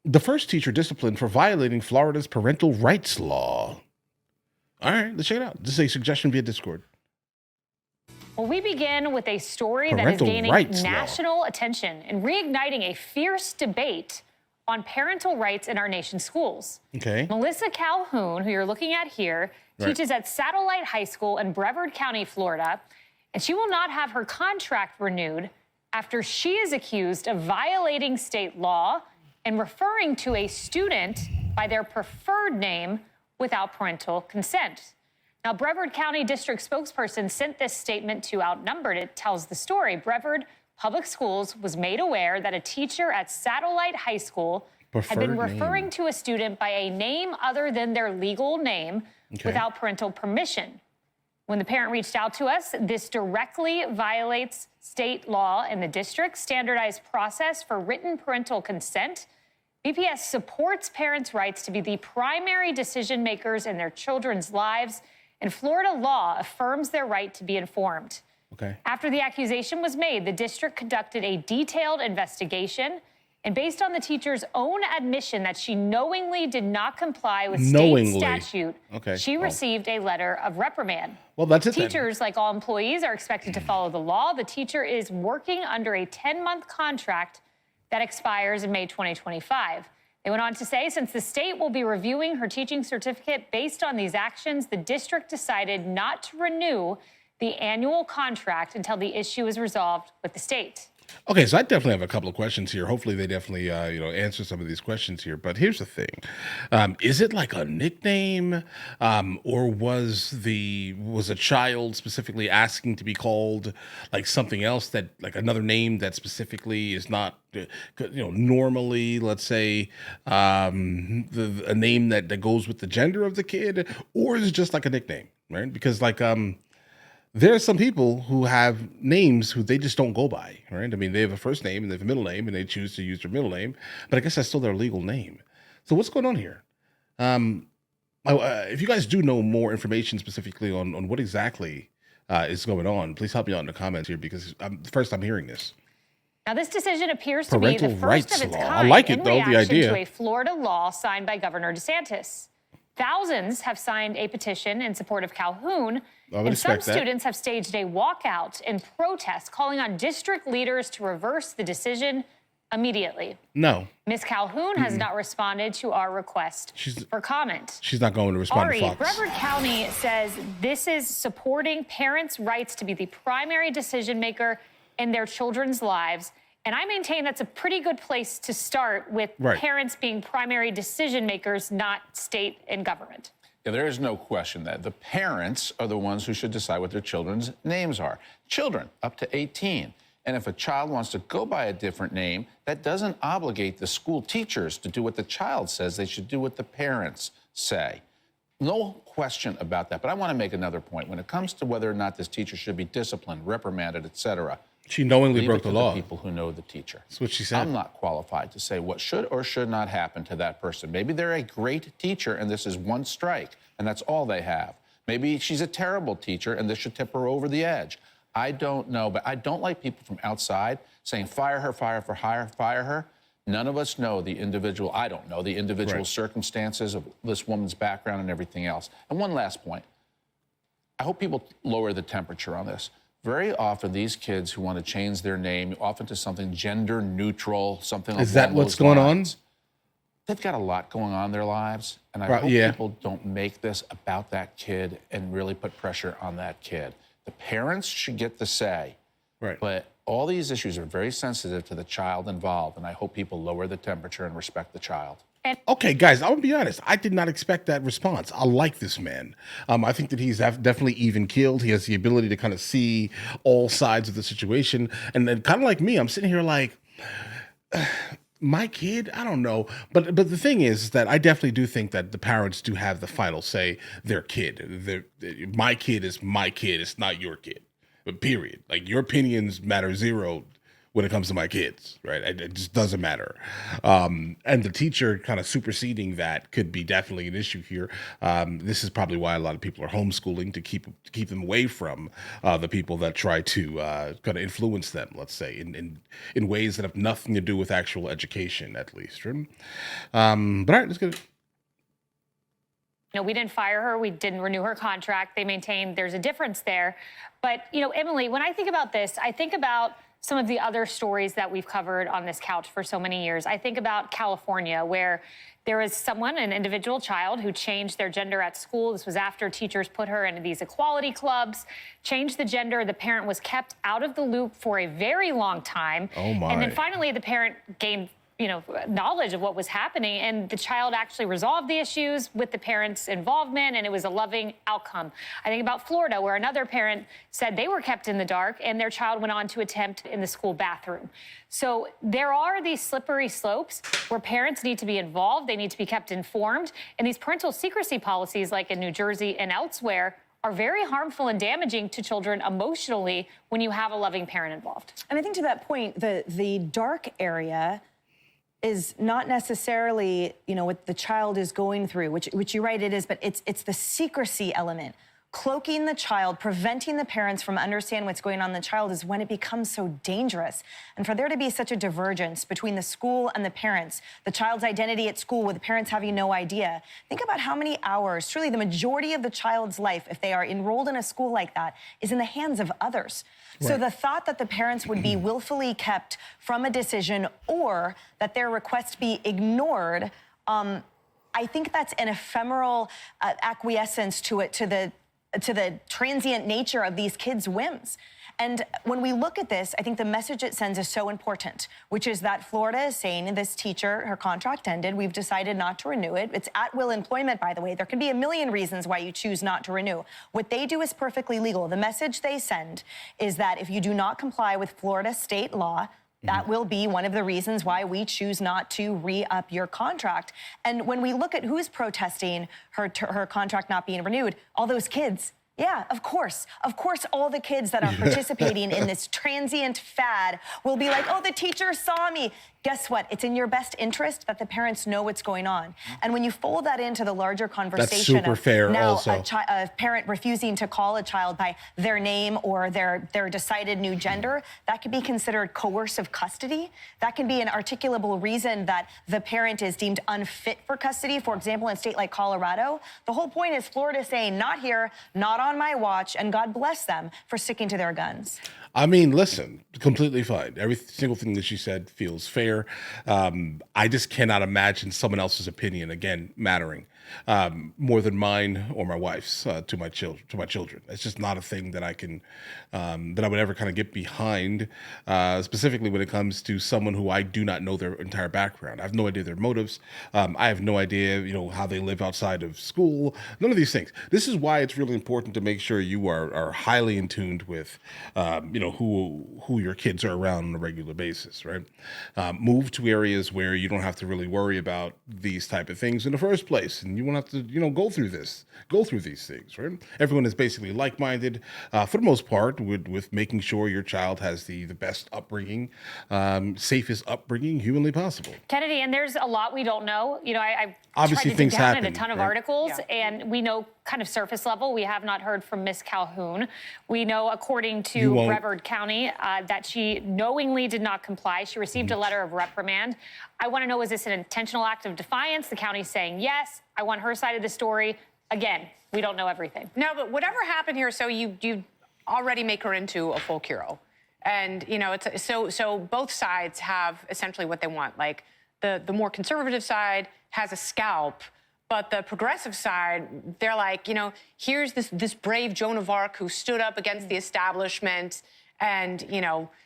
The first teacher disciplined for violating Florida's parental rights law. All right, let's check it out. This is a suggestion via Discord. Well, we begin with a story that is Parental gaining rights national attention and reigniting a fierce debate on parental rights in our nation's schools. Okay. Melissa Calhoun, who you're looking at here, teaches at Satellite High School in Brevard County, Florida, and she will not have her contract renewed after she is accused of violating state law and referring to a student by their preferred name without parental consent. Now, Brevard County District spokesperson sent this statement to Outnumbered. It tells the story. Brevard Public Schools was made aware that a teacher at Satellite High School had been referring to a student by a name other than their legal name without parental permission. When the parent reached out to us, this directly violates state law and the district's standardized process for written parental consent. BPS supports parents' rights to be the primary decision makers in their children's lives, and Florida law affirms their right to be informed. Okay. After the accusation was made, the district conducted a detailed investigation, and based on the teacher's own admission that she knowingly did not comply with state statute, she received a letter of reprimand. Well, that's it. Teachers, like all employees, are expected to follow the law. The teacher is working under a 10-month contract that expires in May 2025. They went on to say, since the state will be reviewing her teaching certificate based on these actions, the district decided not to renew the annual contract until the issue is resolved with the state. Okay, so I definitely have a couple of questions here. Hopefully they definitely, answer some of these questions here. But here's the thing. Is it like a nickname, or was a child specifically asking to be called like something else, that like another name that specifically is not, normally, let's say, a name that goes with the gender of the kid, or is it just like a nickname, right? Because there are some people who have names who they just don't go by, right? I mean, they have a first name and they have a middle name and they choose to use their middle name, but I guess that's still their legal name. So what's going on here? If you guys do know more information specifically on what exactly is going on, please help me out in the comments here, because first I'm hearing this. Now, this decision appears to be the first of its kind I like it, in though, the reaction idea. to a Florida law signed by Governor DeSantis. Thousands have signed a petition in support of Calhoun, and some students have staged a walkout and protest, calling on district leaders to reverse the decision immediately. No. Ms. Calhoun has not responded to our request for comment. She's not going to respond to Fox. Brevard County says this is supporting parents' rights to be the primary decision maker in their children's lives. And I maintain that's a pretty good place to start, with parents being primary decision makers, not state and government. Yeah, there is no question that the parents are the ones who should decide what their children's names are. Children up to 18. And if a child wants to go by a different name, that doesn't obligate the school teachers to do what the child says. They should do what the parents say. No question about that. But I want to make another point. When it comes to whether or not this teacher should be disciplined, reprimanded, etc., she knowingly broke the law. People who know the teacher. That's what she said. I'm not qualified to say what should or should not happen to that person. Maybe they're a great teacher and this is one strike and that's all they have. Maybe she's a terrible teacher and this should tip her over the edge. I don't know, but I don't like people from outside saying fire her, fire her. None of us know the individual. I don't know the individual circumstances of this woman's background and everything else. And one last point. I hope people lower the temperature on this. Very often, these kids who want to change their name, often to something gender neutral, something like that. Is that what's going on? They've got a lot going on in their lives, and I hope people don't make this about that kid and really put pressure on that kid. The parents should get the say, but all these issues are very sensitive to the child involved, and I hope people lower the temperature and respect the child. Okay, guys, I'm going to be honest. I did not expect that response. I like this man. I think that he's definitely even-keeled. He has the ability to kind of see all sides of the situation. And then kind of like me, I'm sitting here like, my kid? I don't know. But the thing is that I definitely do think that the parents do have the final say. Their kid. My kid is my kid. It's not your kid. But period. Like, your opinions matter zero when it comes to my kids, right? It just doesn't matter. And the teacher kind of superseding that could be definitely an issue here. This is probably why a lot of people are homeschooling, to keep them away from the people that try to kind of influence them, let's say, in ways that have nothing to do with actual education, at least. Right? But all right, let's get it. We didn't fire her. We didn't renew her contract. They maintained there's a difference there. But, Emily, when I think about this, I think about some of the other stories that we've covered on this couch for so many years. I think about California, where there was an individual child who changed their gender at school. This was after teachers put her into these equality clubs, changed the gender. The parent was kept out of the loop for a very long time. Oh, my. And then finally the parent gained knowledge of what was happening, and the child actually resolved the issues with the parents' involvement, and it was a loving outcome. I think about Florida, where another parent said they were kept in the dark, and their child went on to attempt in the school bathroom. So there are these slippery slopes where parents need to be involved, they need to be kept informed, and these parental secrecy policies, like in New Jersey and elsewhere, are very harmful and damaging to children emotionally when you have a loving parent involved. And I think to that point, the dark area is not necessarily, what the child is going through, which you're right, it is, but it's the secrecy element. Cloaking the child, preventing the parents from understanding what's going on in the child is when it becomes so dangerous. And for there to be such a divergence between the school and the parents, the child's identity at school with the parents having no idea, think about how many hours, truly the majority of the child's life, if they are enrolled in a school like that, is in the hands of others. Right. So the thought that the parents would be willfully kept from a decision or that their request be ignored, I think that's an ephemeral acquiescence to the transient nature of these kids' whims. And when we look at this, I think the message it sends is so important, which is that Florida is saying this teacher, her contract ended. We've decided not to renew it. It's at-will employment, by the way. There can be a million reasons why you choose not to renew. What they do is perfectly legal. The message they send is that if you do not comply with Florida state law, that will be one of the reasons why we choose not to re-up your contract. And when we look at who's protesting her contract not being renewed, all those kids. Yeah, of course. Of course, all the kids that are participating in this transient fad will be like, oh, the teacher saw me. Guess what? It's in your best interest that the parents know what's going on. And when you fold that into the larger conversation that's super fair now also. A parent refusing to call a child by their name or their decided new gender, that could be considered coercive custody. That can be an articulable reason that the parent is deemed unfit for custody. For example, in a state like Colorado, the whole point is Florida saying, not here, not on my watch, and God bless them for sticking to their guns. I mean, listen, completely fine. Every single thing that she said feels fair. I just cannot imagine someone else's opinion, again, mattering more than mine or my wife's to my children. It's just not a thing that I can, that I would ever kind of get behind, specifically when it comes to someone who I do not know their entire background. I have no idea their motives. I have no idea, how they live outside of school. None of these things. This is why it's really important to make sure you are highly in tuned with, who your kids are around on a regular basis, right? Move to areas where you don't have to really worry about these type of things in the first place, and you won't have to, go through these things, right? Everyone is basically like-minded, for the most part, with making sure your child has the best upbringing, safest upbringing humanly possible. Kennedy, and there's a lot we don't know. I Obviously tried to things dig down happen, in a ton of right? articles, and we know kind of surface level. We have not heard from Miss Calhoun. We know, according to Brevard County, that she knowingly did not comply. She received a letter of reprimand. I want to know, is this an intentional act of defiance? The county's saying yes. I want her side of the story. Again, we don't know everything. No, but whatever happened here, so you already make her into a folk hero. And, it's so both sides have essentially what they want. Like the more conservative side has a scalp, but the progressive side, they're like, here's this brave Joan of Arc who stood up against the establishment and,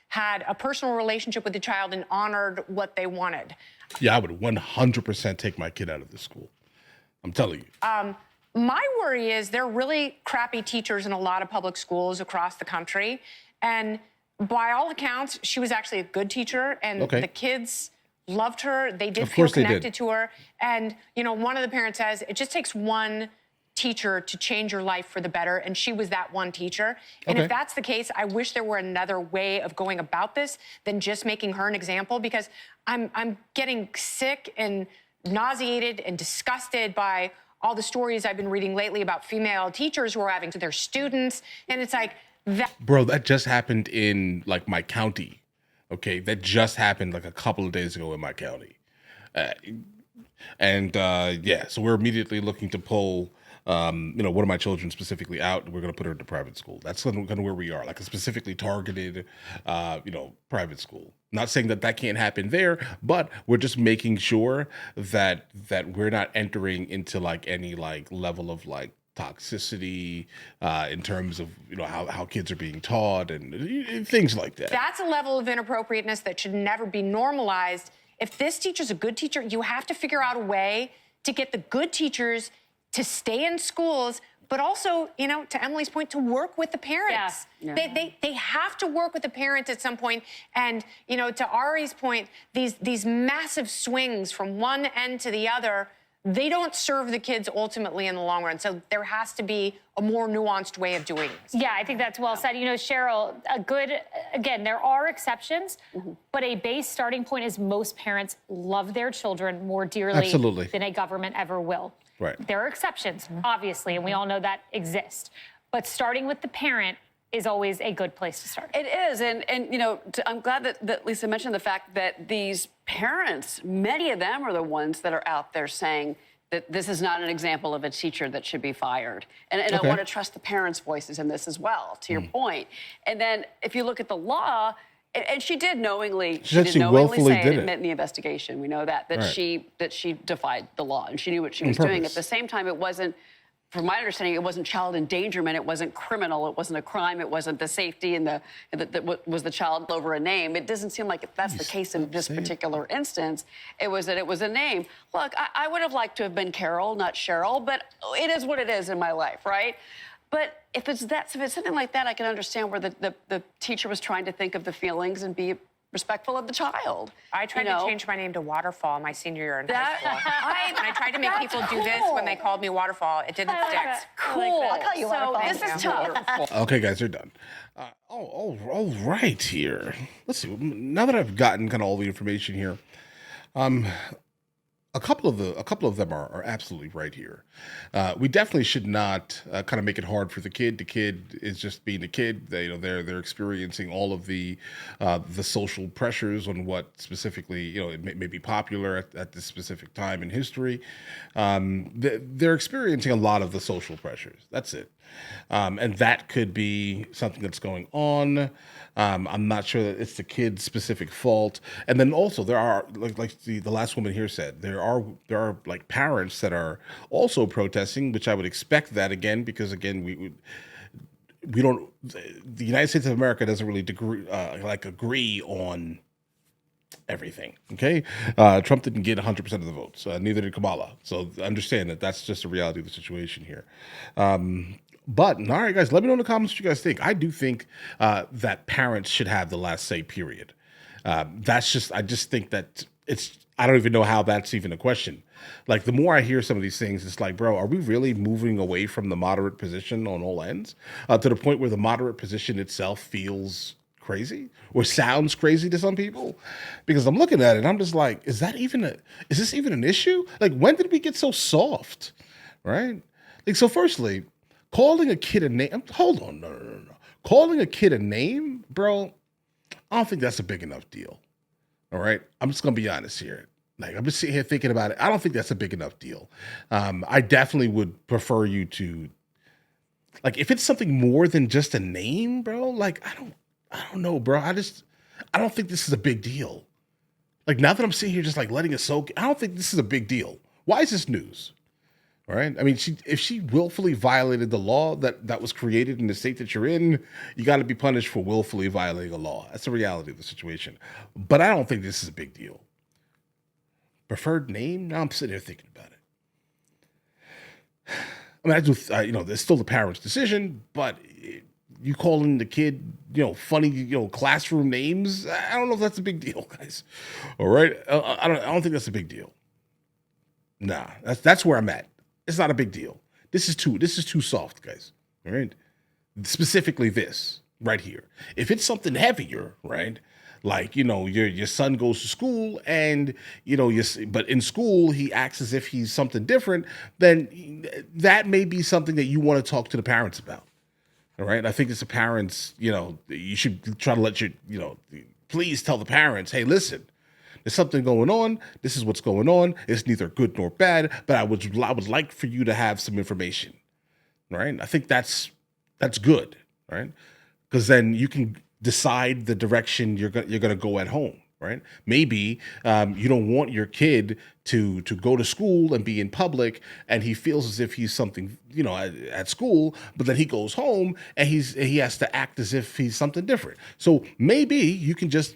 had a personal relationship with the child and honored what they wanted. Yeah, I would 100% take my kid out of the school. I'm telling you. My worry is there are really crappy teachers in a lot of public schools across the country. And by all accounts, she was actually a good teacher, and the kids loved her. They did feel connected to her. And, one of the parents says it just takes one teacher to change your life for the better, and she was that one teacher. And Okay. if that's the case, I wish there were another way of going about this than just making her an example, because I'm getting sick and nauseated and disgusted by all the stories I've been reading lately about female teachers who are having to their students. And it's like that. Bro, that just happened in like my county. Okay, that just happened like a couple of days ago in my county. Yeah, so we're immediately looking to pull, one of my children specifically out. We're going to put her into private school. That's kind of where we are, like a specifically targeted, private school. Not saying that that can't happen there, but we're just making sure that we're not entering into like any like level of like toxicity in terms of how kids are being taught and things like that. That's a level of inappropriateness that should never be normalized. If this teacher's a good teacher, you have to figure out a way to get the good teachers to stay in schools, but also, to Emily's point, to work with the parents. Yeah. They have to work with the parents at some point. And, to Ari's point, these massive swings from one end to the other, they don't serve the kids ultimately in the long run. So there has to be a more nuanced way of doing this. Yeah, I think that's well said. Cheryl, again, there are exceptions, but a base starting point is most parents love their children more dearly Absolutely. than a government ever will. Right. There are exceptions, obviously, and we all know that exist. But starting with the parent is always a good place to start. It is, and I'm glad that Lisa mentioned the fact that these parents, many of them are the ones that are out there saying that this is not an example of a teacher that should be fired. And I want to trust the parents' voices in this as well, to your point. And then if you look at the law, and she did knowingly, willfully say did and it. admit in the investigation. We know that Right. she defied the law and she knew what she was purpose. doing. At the same time, it wasn't, from my understanding, it wasn't child endangerment. It wasn't criminal. It wasn't a crime. It wasn't the safety and was the child over a name. It doesn't seem like that's the case in this particular instance. It was that it was a name. Look, I would have liked to have been Carol, not Cheryl, but it is what it is in my life, right? But if it's something like that, I can understand where the teacher was trying to think of the feelings and be respectful of the child. I tried to change my name to Waterfall my senior year in high school. And I tried to make people do this when they called me Waterfall. It didn't stick. Cool. I call you Waterfall. This is tough. Okay, guys, they're done. All right here. Let's see. Now that I've gotten kind of all the information here, a couple of them are absolutely right here. We definitely should not kind of make it hard for the kid. The kid is just being a kid. They're experiencing all of the social pressures on what specifically it may be popular at this specific time in history. They're experiencing a lot of the social pressures. That's it. And that could be something that's going on. I'm not sure that it's the kid's specific fault. And then also there are, like the last woman here said, there are like parents that are also protesting, which I would expect that again, because again, we don't, the United States of America doesn't really agree on everything. Okay. Trump didn't get 100% of the votes. Neither did Kamala. So understand that that's just the reality of the situation here. But all right, guys, let me know in the comments what you guys think. I do think that parents should have the last say, period. I just think that I don't even know how that's even a question. Like, the more I hear some of these things, it's like, bro, are we really moving away from the moderate position on all ends to the point where the moderate position itself feels crazy or sounds crazy to some people? Because I'm looking at it and I'm just like, is this even an issue? Like, when did we get so soft? Right? Like, so firstly, calling a kid a name, hold on, no. Calling a kid a name, bro, I don't think that's a big enough deal. All right? I'm just going to be honest here. Like, I'm just sitting here thinking about it. I don't think that's a big enough deal. I definitely would prefer you to, like, if it's something more than just a name, bro, like, I don't know, bro. I don't think this is a big deal. Like, now that I'm sitting here just like letting it soak, I don't think this is a big deal. Why is this news? All right. I mean, if she willfully violated the law that was created in the state that you're in, you got to be punished for willfully violating a law. That's the reality of the situation. But I don't think this is a big deal. Preferred name? Now I'm sitting here thinking about it. I mean, I do. It's still the parent's decision, but you calling the kid, funny, classroom names. I don't know if that's a big deal, guys. All right. I don't think that's a big deal. Nah, that's where I'm at. It's not a big deal. This is too soft, guys. All right. Specifically this right here. If it's something heavier, right? Like, your son goes to school and, but in school he acts as if he's something different, then that may be something that you want to talk to the parents about. All right. I think as the parents, you should try to let please tell the parents, hey, listen, there's something going on. This is what's going on. It's neither good nor bad, but I would like for you to have some information. Right. I think that's good. Right. Because then you can decide the direction you're going to go at home, right? Maybe you don't want your kid to go to school and be in public, and he feels as if he's something, at school, but then he goes home and he has to act as if he's something different. So maybe you can just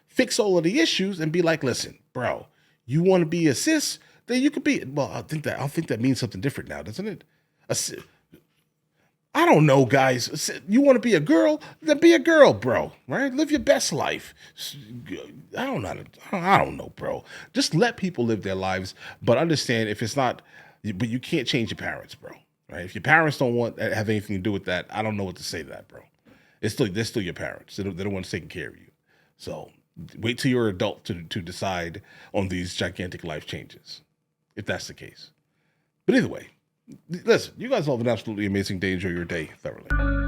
fix all of the issues and be like, listen, bro, you want to be a sis? Then you could be. Well, I think that means something different now, doesn't it? I don't know, guys. You want to be a girl? Then be a girl, bro. Right? Live your best life. I don't know, bro. Just let people live their lives, but understand if it's not. But you can't change your parents, bro. Right? If your parents don't have anything to do with that, I don't know what to say to that, bro. They're still your parents. They're the ones taking care of you. So wait till you're an adult to decide on these gigantic life changes, if that's the case. But either way. Listen, you guys all have an absolutely amazing day. Enjoy your day thoroughly.